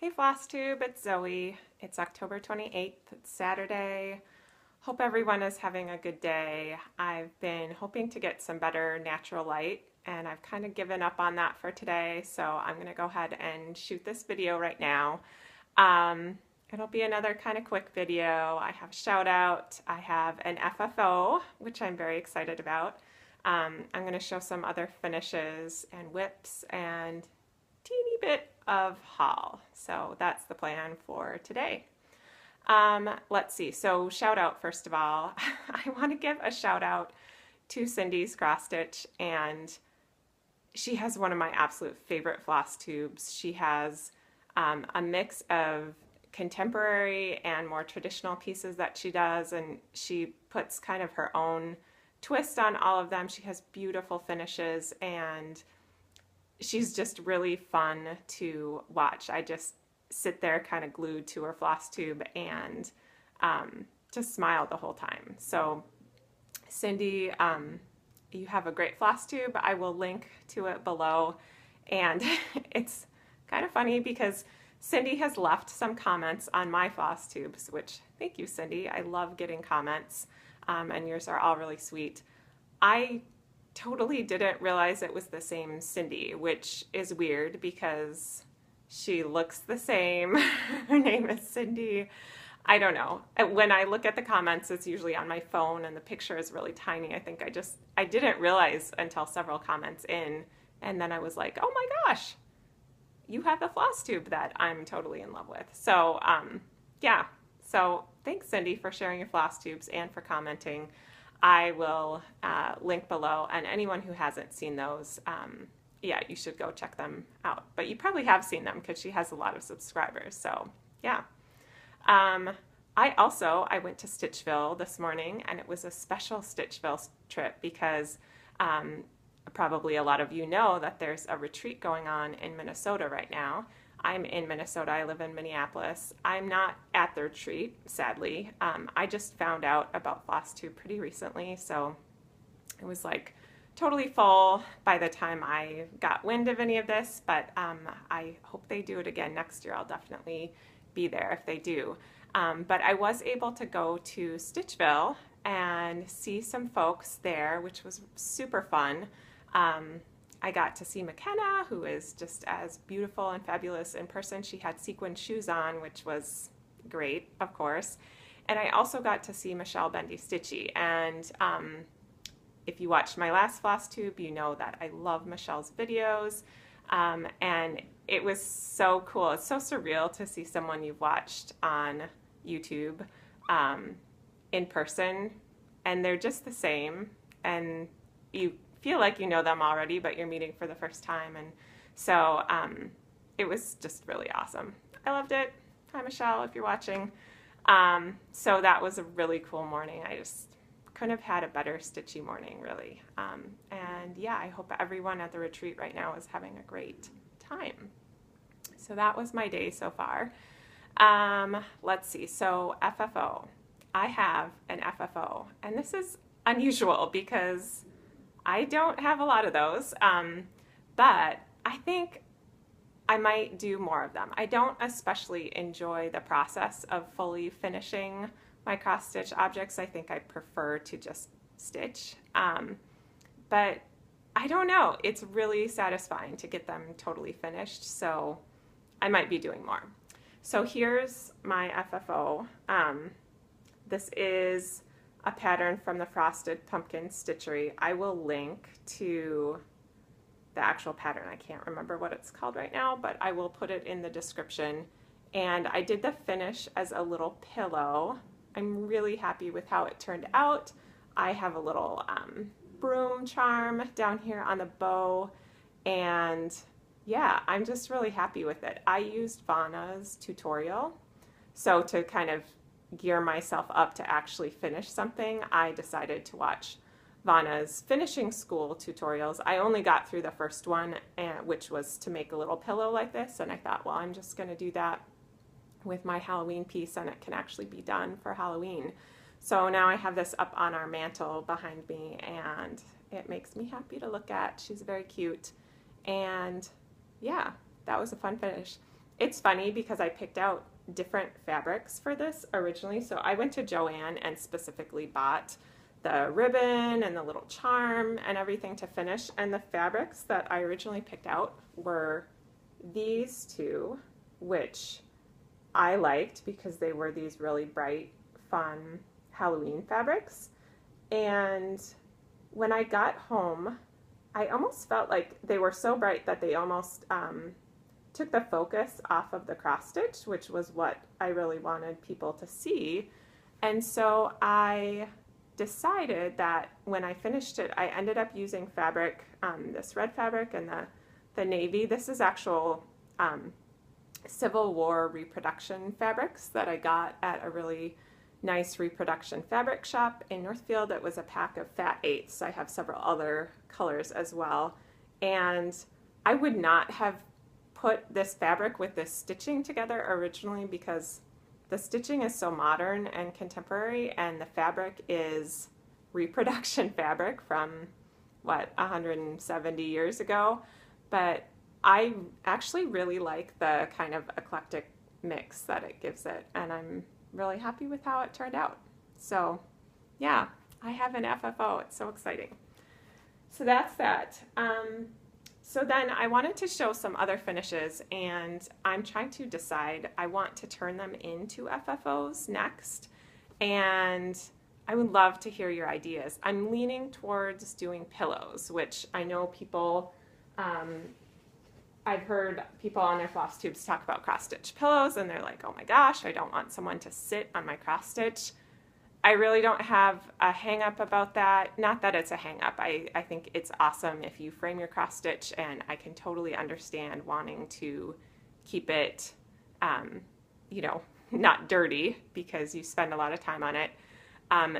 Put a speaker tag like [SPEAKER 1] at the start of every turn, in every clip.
[SPEAKER 1] Hey Flosstube, it's Zoe. It's October 28th, it's Saturday. Hope everyone is having a good day. I've been hoping to get some better natural light and I've kind of given up on that for today, so I'm going to go ahead and shoot this video right now. Um, It'll be another kind of quick video. I have a shout out, I have an FFO, which I'm very excited about. I'm going to show some other finishes and whips and teeny bit of haul. So that's the plan for today. Let's see. So shout out first of all. I want to give a shout out to Cindy's Cross Stitch, and she has one of my absolute favorite floss tubes. She has a mix of contemporary and more traditional pieces that she does, and she puts kind of her own twist on all of them. She has beautiful finishes and she's just really fun to watch. I just sit there kind of glued to her floss tube and just smile the whole time. So Cindy, you have a great floss tube. I will link to it below. And it's kind of funny because Cindy has left some comments on my floss tubes, which thank you, Cindy. I love getting comments, and yours are all really sweet. I totally didn't realize it was the same Cindy, which is weird because she looks the same. Her name is Cindy. I don't know. When I look at the comments, it's usually on my phone and the picture is really tiny. I think I didn't realize until several comments in, and then I was like, oh my gosh, you have the floss tube that I'm totally in love with. So yeah, so thanks Cindy for sharing your floss tubes and for commenting. I will link below, and anyone who hasn't seen those, yeah, you should go check them out. But you probably have seen them because she has a lot of subscribers, so yeah. I went to Stitchville this morning, and it was a special Stitchville trip because probably a lot of you know that there's a retreat going on in Minnesota right now. I'm in Minnesota. I live in Minneapolis. I'm not at the retreat, sadly. I just found out about Flosstube pretty recently, so it was like totally full by the time I got wind of any of this, but I hope they do it again next year. I'll definitely be there if they do. But I was able to go to Stitchville and see some folks there, which was super fun. I got to see McKenna, who is just as beautiful and fabulous in person. She had sequin shoes on, which was great, of course. And I also got to see Michelle Bendy Stitchy. And if you watched my last floss tube, you know that I love Michelle's videos. And it was so cool. It's so surreal to see someone you've watched on YouTube in person. And they're just the same. And you feel like you know them already, but you're meeting for the first time. And so it was just really awesome. I loved it. Hi, Michelle, if you're watching. So that was a really cool morning. I just couldn't have had a better stitchy morning, really. And yeah, I hope everyone at the retreat right now is having a great time. So that was my day so far. Let's see. So FFO. I have an FFO, and this is unusual because I don't have a lot of those, but I think I might do more of them. I don't especially enjoy the process of fully finishing my cross stitch objects. I think I prefer to just stitch, but I don't know. It's really satisfying to get them totally finished, so I might be doing more. So here's my FFO. This is a pattern from the Frosted Pumpkin Stitchery. I will link to the actual pattern. I can't remember what it's called right now, but I will put it in the description. And I did the finish as a little pillow. I'm really happy with how it turned out. I have a little broom charm down here on the bow, and yeah, I'm just really happy with it. I used Vanna's tutorial, so to kind of gear myself up to actually finish something, I decided to watch Vanna's finishing school tutorials. I only got through the first one, which was to make a little pillow like this, and I thought, well, I'm just going to do that with my Halloween piece, and it can actually be done for Halloween. So now I have this up on our mantle behind me, and it makes me happy to look at. She's very cute, and yeah, that was a fun finish. it's funny because I picked out different fabrics for this originally. So I went to Joann and specifically bought the ribbon and the little charm and everything to finish. And the fabrics that I originally picked out were these two, which I liked because they were these really bright, fun Halloween fabrics. And when I got home, I almost felt like they were so bright that they almost took the focus off of the cross stitch, which was what I really wanted people to see. And so I decided that when I finished it, I ended up using fabric, this red fabric and the navy. This is actual Civil War reproduction fabrics that I got at a really nice reproduction fabric shop in Northfield. It was a pack of fat eighths. I have several other colors as well. And I would not have put this fabric with this stitching together originally because the stitching is so modern and contemporary, and the fabric is reproduction fabric from, what, 170 years ago. But I actually really like the kind of eclectic mix that it gives it, and I'm really happy with how it turned out. So yeah, I have an FFO. It's so exciting. So that's that. So then I wanted to show some other finishes, and I'm trying to decide. I want to turn them into FFOs next, and I would love to hear your ideas. I'm leaning towards doing pillows, which I know people, I've heard people on their floss tubes talk about cross stitch pillows, and they're like, oh my gosh, I don't want someone to sit on my cross stitch. I really don't have a hang up about that. Not that it's a hang up. I think it's awesome if you frame your cross stitch, and I can totally understand wanting to keep it, you know, not dirty because you spend a lot of time on it.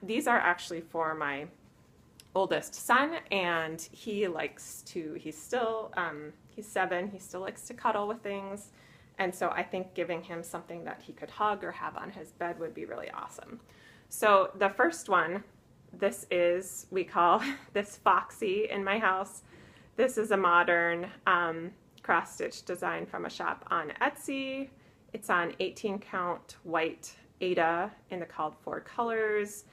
[SPEAKER 1] These are actually for my oldest son, and he likes to, he's 7, he still likes to cuddle with things. And so I think giving him something that he could hug or have on his bed would be really awesome. So the first one, this is, we call this Foxy in my house. This is a modern cross stitch design from a shop on Etsy. It's on 18 count white Aida in the called for colors.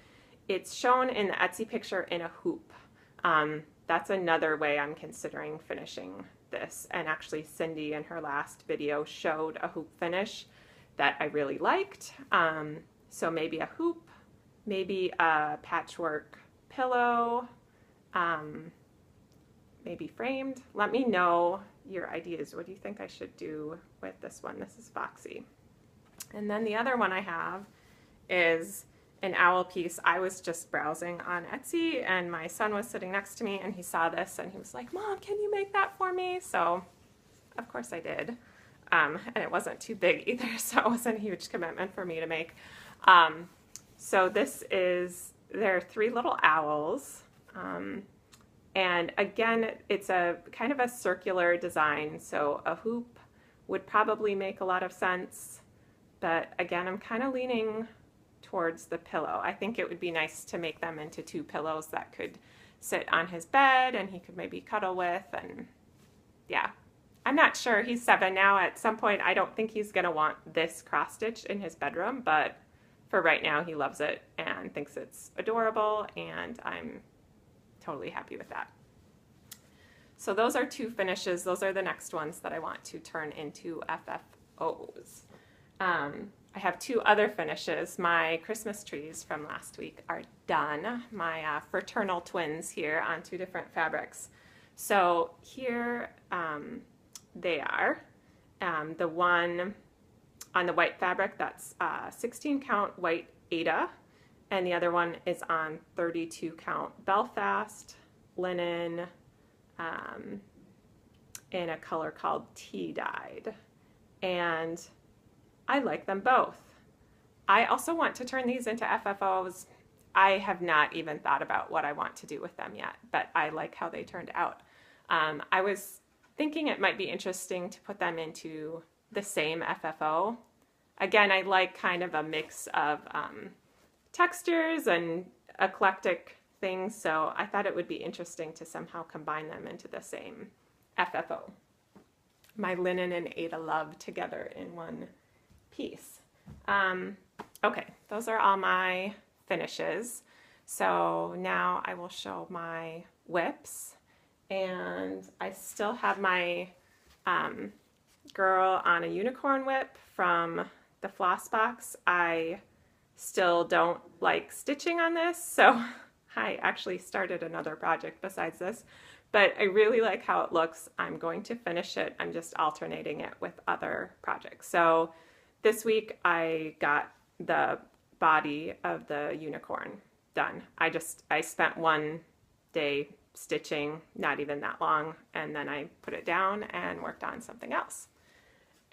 [SPEAKER 1] It's shown in the Etsy picture in a hoop. That's another way I'm considering finishing this. And actually Cindy in her last video showed a hoop finish that I really liked. So maybe a hoop, maybe a patchwork pillow, maybe framed. Let me know your ideas. What do you think I should do with this one? This is Foxy. And then the other one I have is an owl piece. I was just browsing on Etsy, and my son was sitting next to me, and he saw this and he was like, Mom, can you make that for me? So of course I did. And it wasn't too big either, so it wasn't a huge commitment for me to make. So this is, there are 3 little owls. And again, it's a kind of a circular design, so a hoop would probably make a lot of sense. But again, I'm kind of leaning towards the pillow. I think it would be nice to make them into 2 pillows that could sit on his bed and he could maybe cuddle with. And yeah, I'm not sure. He's 7 now. At some point, I don't think he's going to want this cross stitch in his bedroom, but for right now, he loves it and thinks it's adorable, and I'm totally happy with that. So those are 2 finishes. Those are the next ones that I want to turn into FFOs. I have 2 other finishes. My Christmas trees from last week are done. My fraternal twins here on 2 different fabrics. So here they are. The one on the white fabric, that's 16 count white Aida, and the other one is on 32 count Belfast linen in a color called tea dyed. And I like them both. I also want to turn these into FFOs. I have not even thought about what I want to do with them yet, but I like how they turned out. I was thinking it might be interesting to put them into the same FFO. Again, I like kind of a mix of textures and eclectic things, so I thought it would be interesting to somehow combine them into the same FFO. my linen and Ada love together in one piece. Okay, those are all my finishes. So now I will show my whips, and I still have my girl on a unicorn whip from the floss box. I still don't like stitching on this, so I actually started another project besides this, but I really like how it looks. I'm going to finish it. I'm just alternating it with other projects. So this week I got the body of the unicorn done. I spent one day stitching, not even that long, and then I put it down and worked on something else.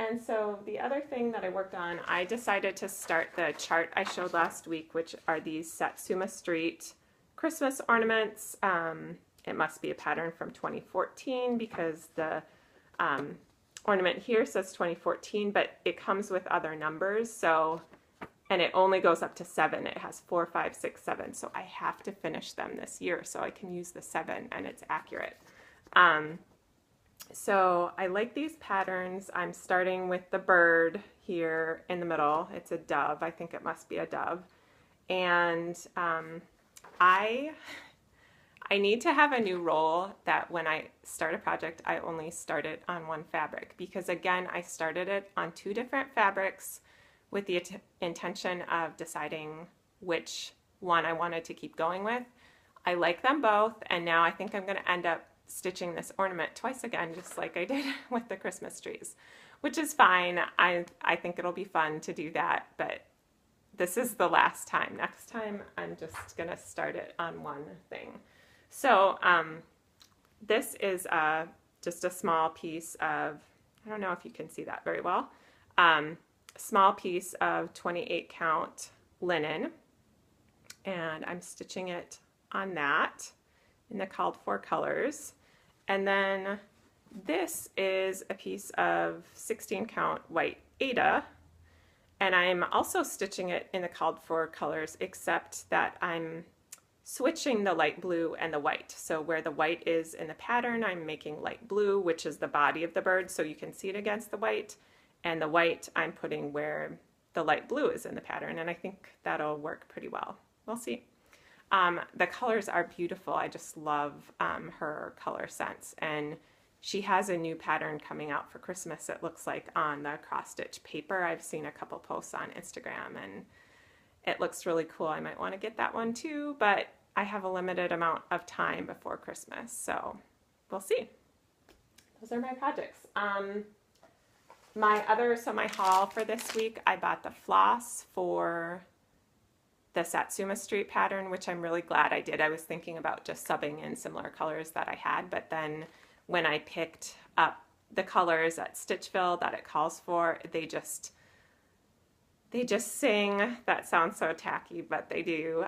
[SPEAKER 1] And so the other thing that I worked on, I decided to start the chart I showed last week, which are these Satsuma Street Christmas ornaments. It must be a pattern from 2014 because the ornament here says 2014, but it comes with other numbers. So, and it only goes up to 7. It has 4, 5, 6, 7. So I have to finish them this year so I can use the 7 and it's accurate. So I like these patterns. I'm starting with the bird here in the middle. It's a dove. I think it must be a dove. And I need to have a new rule that when I start a project, I only start it on one fabric, because again, I started it on 2 different fabrics with the intention of deciding which one I wanted to keep going with. I like them both, and now I think I'm going to end up stitching this ornament twice again, just like I did with the Christmas trees, which is fine. I think it'll be fun to do that, but this is the last time. Next time, I'm just going to start it on one thing. So this is just a small piece of, I don't know if you can see that very well, small piece of 28 count linen, and I'm stitching it on that in the called for colors. And then this is a piece of 16 count white Ada, and I'm also stitching it in the called for colors, except that I'm switching the light blue and the white. So where the white is in the pattern, I'm making light blue, which is the body of the bird, so you can see it against the white, and the white I'm putting where the light blue is in the pattern, and I think that'll work pretty well. We'll see. The colors are beautiful. I just love her color sense, and she has a new pattern coming out for Christmas, it looks like, on the cross-stitch paper. I've seen a couple posts on Instagram, and it looks really cool. I might want to get that one too, but I have a limited amount of time before Christmas, so we'll see. Those are my projects. My haul for this week, I bought the floss for the Satsuma Street pattern, which I'm really glad I did. I was thinking about just subbing in similar colors that I had, but then when I picked up the colors at Stitchville that it calls for, they just sing. That sounds so tacky, but they do.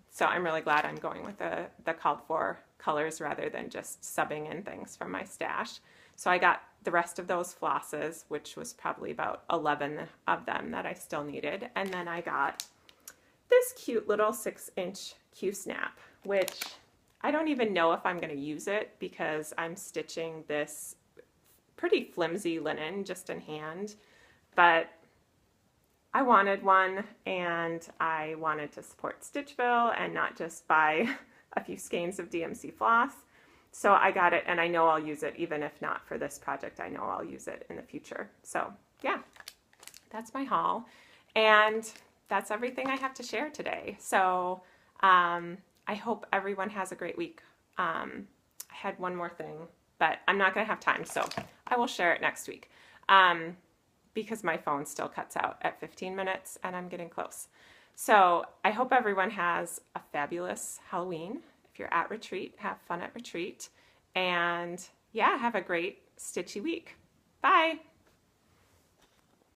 [SPEAKER 1] So I'm really glad I'm going with the called for colors rather than just subbing in things from my stash. So I got the rest of those flosses, which was probably about 11 of them that I still needed. And then I got this cute little 6-inch Q-snap, which I don't even know if I'm going to use it because I'm stitching this pretty flimsy linen just in hand, but I wanted one, and I wanted to support Stitchville and not just buy a few skeins of DMC floss. So I got it, and I know I'll use it even if not for this project. I know I'll use it in the future. So yeah, that's my haul, and that's everything I have to share today. So I hope everyone has a great week. I had one more thing, but I'm not going to have time, so I will share it next week. Because my phone still cuts out at 15 minutes and I'm getting close. So I hope everyone has a fabulous Halloween. If you're at retreat, have fun at retreat. And yeah, have a great stitchy week. Bye.